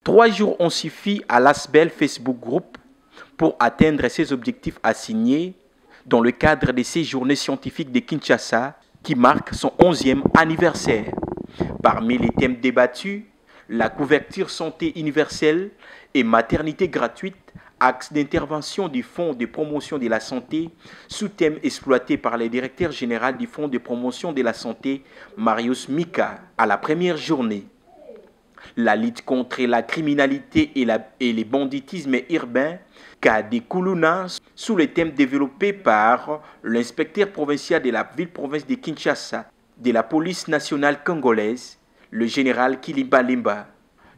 3 jours ont suffi à l'Asbel Facebook Group pour atteindre ses objectifs assignés dans le cadre de ces journées scientifiques de Kinshasa qui marquent son 11e anniversaire. Parmi les thèmes débattus, la couverture santé universelle et maternité gratuite, axe d'intervention du Fonds de promotion de la santé, sous-thème exploité par le directeur général du Fonds de promotion de la santé, Marius Mika, à la première journée. La lutte contre la criminalité et le banditisme urbain, cas des Koulouna, sous le thème développé par l'inspecteur provincial de la ville-province de Kinshasa, de la police nationale congolaise, le général Kilimba Limba.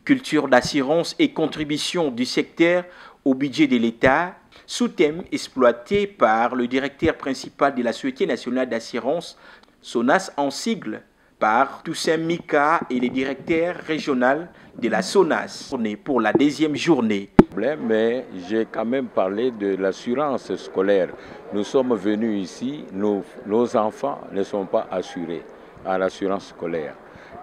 Culture d'assurance et contribution du secteur au budget de l'État, sous-thème exploité par le directeur principal de la Société nationale d'assurance, SONAS en sigle, par Toussaint Mika et le directeur régional de la SONAS pour la 2e journée. Mais j'ai quand même parlé de l'assurance scolaire. Nous sommes venus ici, nos enfants ne sont pas assurés à l'assurance scolaire.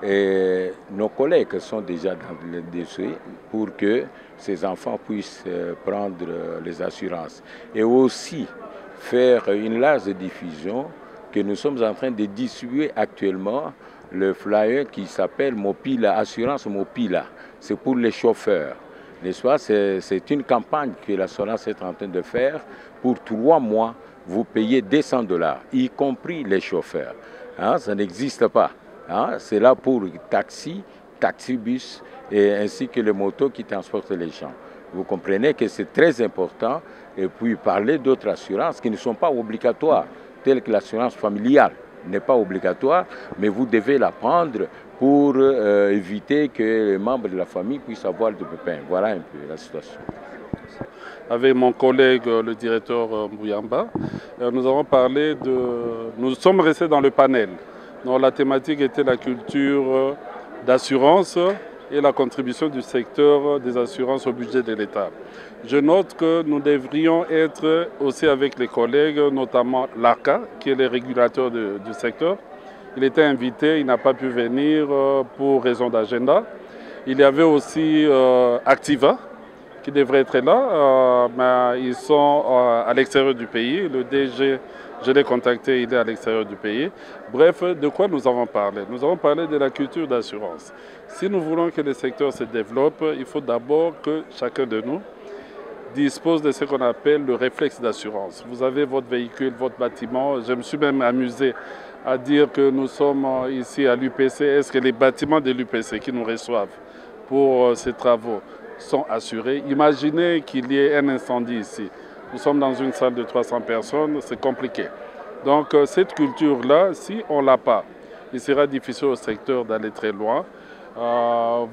Et nos collègues sont déjà dans le dossier pour que ces enfants puissent prendre les assurances. Et aussi faire une large diffusion que nous sommes en train de distribuer actuellement, le flyer qui s'appelle Mopila, Assurance Mopila. C'est pour les chauffeurs. N'est-ce pas? C'est une campagne que la SONAS est en train de faire. Pour 3 mois, vous payez $200, y compris les chauffeurs. Hein? Ça n'existe pas. Hein? C'est là pour taxi, taxibus et ainsi que les motos qui transportent les gens. Vous comprenez que c'est très important. Et puis parler d'autres assurances qui ne sont pas obligatoires, telles que l'assurance familiale n'est pas obligatoire, mais vous devez la prendre pour éviter que les membres de la famille puissent avoir des pépins. Voilà un peu la situation. Avec mon collègue, le directeur Mbouyamba, nous avons parlé de... Nous sommes restés dans le panel. Donc, la thématique était la culture d'assurance et la contribution du secteur des assurances au budget de l'État. Je note que nous devrions être aussi avec les collègues, notamment l'ARCA, qui est le régulateur du secteur. Il était invité, il n'a pas pu venir pour raison d'agenda. Il y avait aussi Activa, qui devrait être là, mais ils sont à l'extérieur du pays. Le DG, je l'ai contacté, il est à l'extérieur du pays. Bref, de quoi nous avons parlé? Nous avons parlé de la culture d'assurance. Si nous voulons que le secteur se développe, il faut d'abord que chacun de nous dispose de ce qu'on appelle le réflexe d'assurance. Vous avez votre véhicule, votre bâtiment. Je me suis même amusé à dire que nous sommes ici à l'UPC. Est-ce que les bâtiments de l'UPC qui nous reçoivent pour ces travaux sont assurés? Imaginez qu'il y ait un incendie ici. Nous sommes dans une salle de 300 personnes, c'est compliqué. Donc cette culture-là, si on ne l'a pas, il sera difficile au secteur d'aller très loin.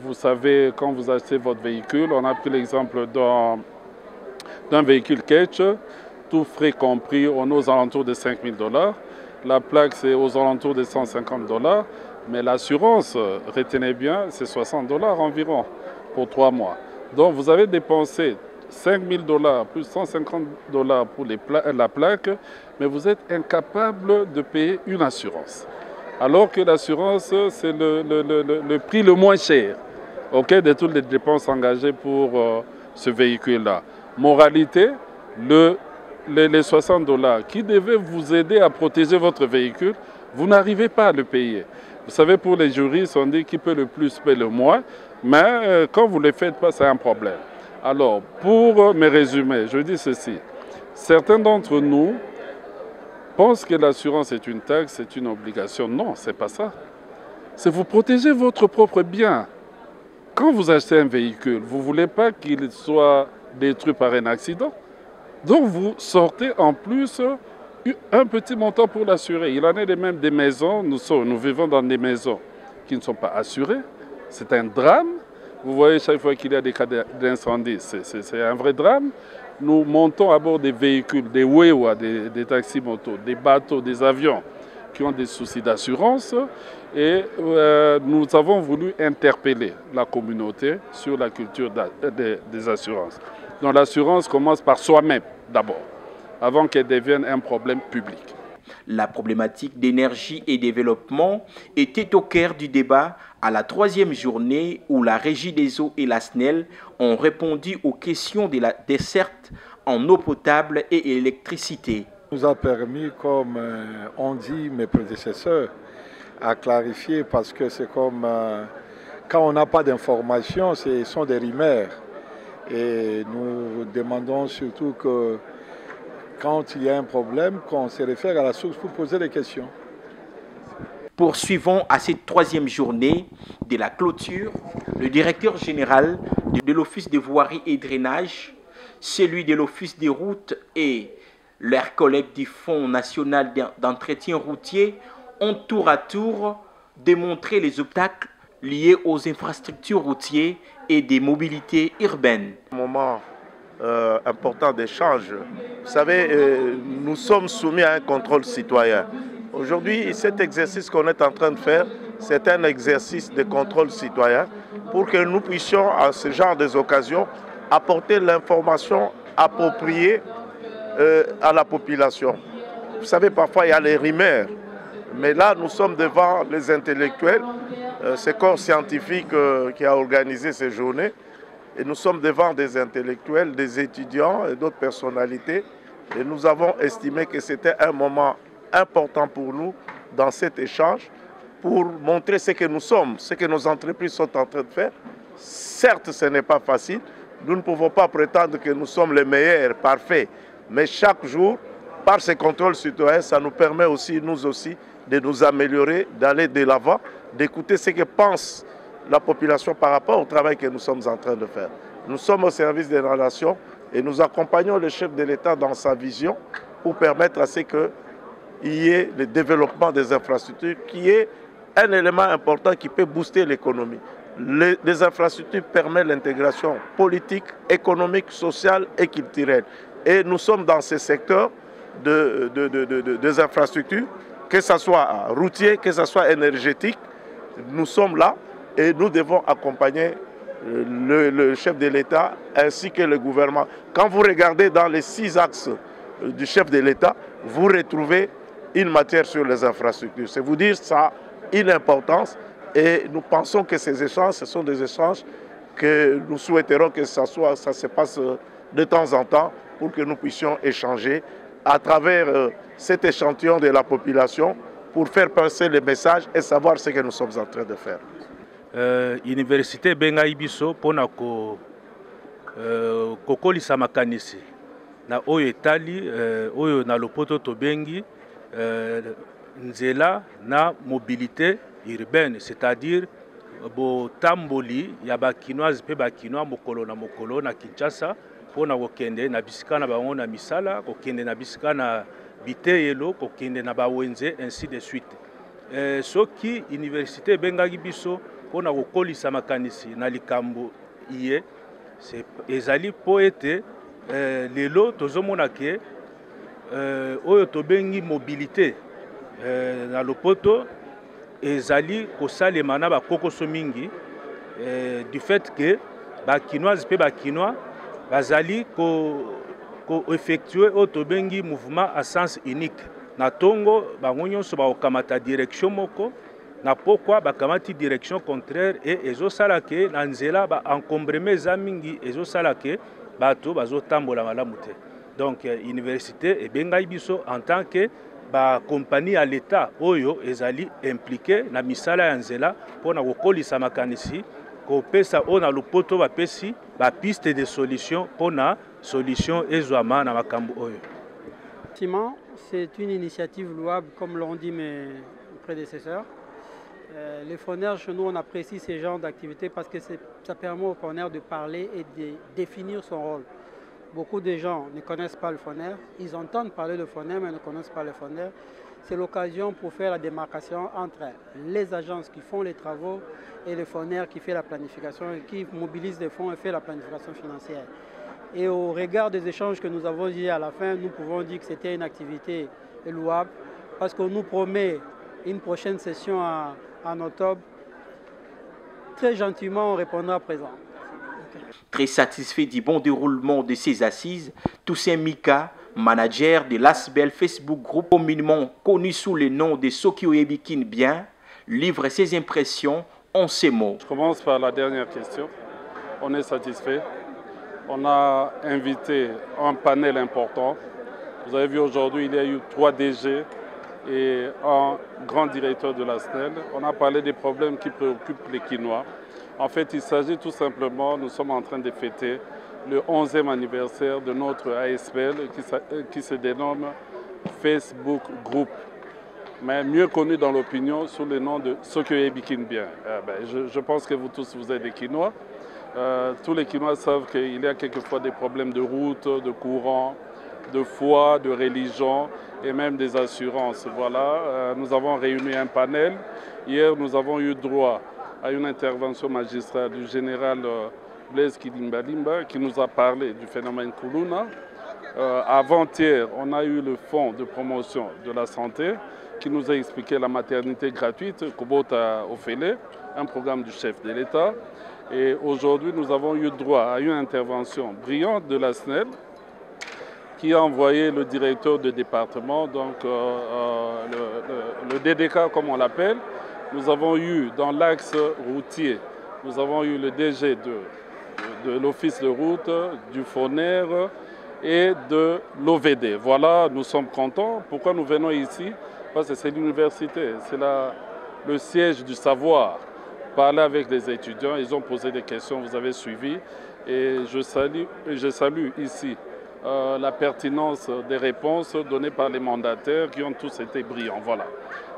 Vous savez, quand vous achetez votre véhicule, on a pris l'exemple d'un véhicule Ketch, tout frais compris, on est aux alentours de $5 000. La plaque, c'est aux alentours de $150. Mais l'assurance, retenez bien, c'est $60 environ pour 3 mois. Donc vous avez dépensé $5 000 plus $150 pour la plaque, mais vous êtes incapable de payer une assurance. Alors que l'assurance, c'est le prix le moins cher, okay, de toutes les dépenses engagées pour ce véhicule-là. Moralité, les $60 qui devaient vous aider à protéger votre véhicule, vous n'arrivez pas à le payer. Vous savez, pour les juristes, on dit qui peut le plus paie le moins, mais quand vous ne le faites pas, c'est un problème. Alors, pour me résumer, je dis ceci. Certains d'entre nous pensent que l'assurance est une taxe, c'est une obligation. Non, ce n'est pas ça. C'est vous protéger votre propre bien. Quand vous achetez un véhicule, vous ne voulez pas qu'il soit détruit par un accident. Donc, vous sortez en plus un petit montant pour l'assurer. Il en est de même des maisons. Nous vivons dans des maisons qui ne sont pas assurées. C'est un drame. Vous voyez, chaque fois qu'il y a des cas d'incendie, c'est un vrai drame. Nous montons à bord des véhicules, des Wewa, des taxis-motos, des bateaux, des avions qui ont des soucis d'assurance. Et nous avons voulu interpeller la communauté sur la culture des assurances. Donc l'assurance commence par soi-même d'abord, avant qu'elle devienne un problème public. La problématique d'énergie et développement était au cœur du débat À la troisième journée où la Régie des eaux et la SNEL ont répondu aux questions de la desserte en eau potable et électricité. Nous a permis, comme ont dit mes prédécesseurs, à clarifier parce que c'est comme quand on n'a pas d'informations, ce sont des rumeurs. Et nous demandons surtout que quand il y a un problème, qu'on se réfère à la source pour poser des questions. Poursuivons à cette troisième journée de la clôture le directeur général de l'Office de voirie et drainage, celui de l'Office des routes et leurs collègues du Fonds national d'entretien routier ont tour à tour démontré les obstacles liés aux infrastructures routières et des mobilités urbaines. Un moment important d'échange. Vous savez, nous sommes soumis à un contrôle citoyen. Aujourd'hui, cet exercice qu'on est en train de faire, c'est un exercice de contrôle citoyen pour que nous puissions, à ce genre d'occasions, apporter l'information appropriée à la population. Vous savez, parfois il y a les rumeurs, mais là nous sommes devant les intellectuels, ce corps scientifique qui a organisé ces journées, et nous sommes devant des intellectuels, des étudiants et d'autres personnalités, et nous avons estimé que c'était un moment important pour nous dans cet échange pour montrer ce que nous sommes, ce que nos entreprises sont en train de faire. Certes, ce n'est pas facile, nous ne pouvons pas prétendre que nous sommes les meilleurs, parfaits, mais chaque jour, par ces contrôles citoyens, ça nous permet aussi, nous aussi, de nous améliorer, d'aller de l'avant, d'écouter ce que pense la population par rapport au travail que nous sommes en train de faire. Nous sommes au service des relations et nous accompagnons le chef de l'État dans sa vision pour permettre à ce qu'il y ait le développement des infrastructures, qui est un élément important qui peut booster l'économie. Les infrastructures permettent l'intégration politique, économique, sociale et culturelle. Et nous sommes dans ces secteurs des infrastructures, que ce soit routier, que ce soit énergétique. Nous sommes là et nous devons accompagner le chef de l'État ainsi que le gouvernement. Quand vous regardez dans les 6 axes du chef de l'État, vous retrouvez une matière sur les infrastructures. C'est vous dire ça a une importance et nous pensons que ces échanges, ce sont des échanges que nous souhaiterons que ça se passe de temps en temps pour que nous puissions échanger à travers cet échantillon de la population pour faire passer le message et savoir ce que nous sommes en train de faire. Université benga ibiso pona ko kokolisa makanisi na oyo etali oyo na lopoto tobengi nzela na mobilité urbaine, c'est-à-dire botamboli ya bakinoise pe bakinois mokolo na Kinshasa pona kokende na bisika na bango na misala, kokende na bisika na biteyelo, kokende na bawenze, ainsi de suite. Soki université bengaki biso pona kokolisa makanisi na likambo iye, ezali po ete lelo tozomona ke oyo tobengi mobilité na lopoto ezali kosalema na bakokoso mingi du fait que bakinoise pe bakinois bazali ko effectuer oyo tobengi mouvement à sens unique na tongo bango nyonso bakokamata direction moko na pokwa bakamati direction contraire et ezosala ke na nzela baencombreme eza mingi ezosala ke bato bazotambola malamu te. Donc université ebengai biso en tant que compagnie à l'état oyo ezali impliqué na misala ya nzela pona kokolisa makanisi kopesa oyo na lopoto bapesi piste de solution pona solution ezwama na makambo oyo. C'est une initiative louable comme l'ont dit mes prédécesseurs. Les FONER, chez nous, on apprécie ce genre d'activité parce que ça permet aux FONER de parler et de définir son rôle. Beaucoup de gens ne connaissent pas le FONER, ils entendent parler de FONER mais ne connaissent pas le FONER. C'est l'occasion pour faire la démarcation entre les agences qui font les travaux et le FONER qui fait la planification, qui mobilise les fonds et fait la planification financière. Et au regard des échanges que nous avons dit à la fin, nous pouvons dire que c'était une activité louable parce qu'on nous promet une prochaine session en octobre. Très gentiment, on répondra présent. Très satisfait du bon déroulement de ces assises, Toussaint Mika, manager de l'ASBEL Facebook Group, communément connu sous le nom de Soki Oyebi Kinbien, livre ses impressions en ces mots. Je commence par la dernière question. On est satisfait. On a invité un panel important. Vous avez vu aujourd'hui, il y a eu 3 DG et un grand directeur de la SNEL. On a parlé des problèmes qui préoccupent les Kinois. En fait, il s'agit tout simplement, nous sommes en train de fêter le 11e anniversaire de notre ASBL qui se dénomme Facebook Group, mais mieux connu dans l'opinion sous le nom de Sokoye Bikinbien. Je pense que vous tous, vous êtes des Kinois. Tous les Kinois savent qu'il y a quelquefois des problèmes de route, de courant, de foi, de religion et même des assurances. Voilà, nous avons réuni un panel. Hier, nous avons eu droit à une intervention magistrale du général Blaise Kilimbalimba qui nous a parlé du phénomène Kuluna. Avant-hier, on a eu le fonds de promotion de la santé qui nous a expliqué la maternité gratuite, Kubota Ofele, un programme du chef de l'État. Et aujourd'hui, nous avons eu droit à une intervention brillante de la SNEL qui a envoyé le directeur de département, donc le DDK comme on l'appelle. Nous avons eu dans l'axe routier, nous avons eu le DG de l'Office de route, du FONER et de l'OVD. Voilà, nous sommes contents. Pourquoi nous venons ici? Parce que c'est l'université, c'est le siège du savoir. Parler avec les étudiants, ils ont posé des questions, vous avez suivi. Et je salue ici la pertinence des réponses données par les mandataires qui ont tous été brillants. Voilà.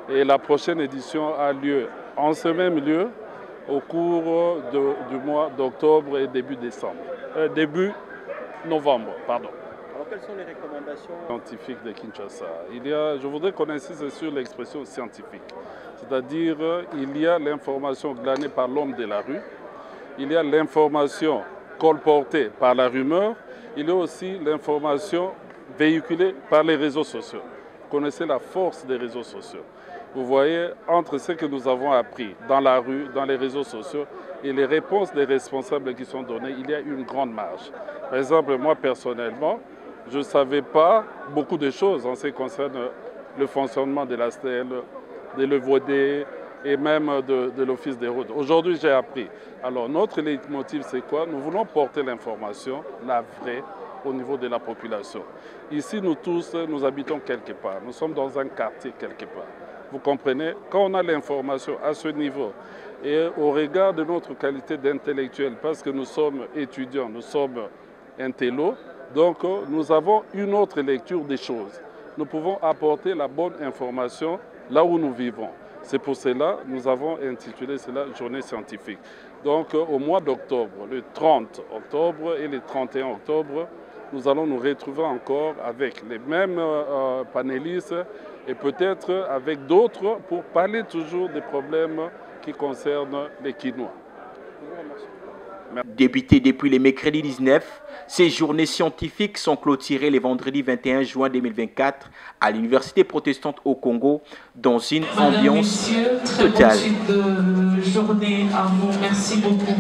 Et la prochaine édition a lieu en ce même lieu au cours du mois d'octobre et début novembre. Pardon. Alors, quelles sont les recommandations scientifiques de Kinshasa? Je voudrais qu'on insiste sur l'expression scientifique. C'est-à-dire, il y a l'information glanée par l'homme de la rue, il y a l'information colportée par la rumeur, il y a aussi l'information véhiculée par les réseaux sociaux. Vous connaissez la force des réseaux sociaux. Vous voyez, entre ce que nous avons appris dans la rue, dans les réseaux sociaux, et les réponses des responsables qui sont données, il y a une grande marge. Par exemple, moi personnellement, je ne savais pas beaucoup de choses en ce qui concerne le fonctionnement de la SNEL, de l'OVD et même de l'Office des routes. Aujourd'hui, j'ai appris. Alors, notre leitmotiv, c'est quoi? Nous voulons porter l'information, la vraie, au niveau de la population. Ici, nous tous, nous habitons quelque part. Nous sommes dans un quartier quelque part. Vous comprenez? Quand on a l'information à ce niveau et au regard de notre qualité d'intellectuel, parce que nous sommes étudiants, nous sommes intellos, donc nous avons une autre lecture des choses. Nous pouvons apporter la bonne information là où nous vivons. C'est pour cela que nous avons intitulé cela Journée scientifique. Donc au mois d'octobre, le 30 octobre et le 31 octobre, nous allons nous retrouver encore avec les mêmes panélistes et peut-être avec d'autres pour parler toujours des problèmes qui concernent les Kinois. Débuté depuis le mercredi 19, ces journées scientifiques sont clôturées le vendredi 21 juin 2024 à l'Université protestante au Congo dans une ambiance totale. Très bonne suite de journée à vous. Merci beaucoup.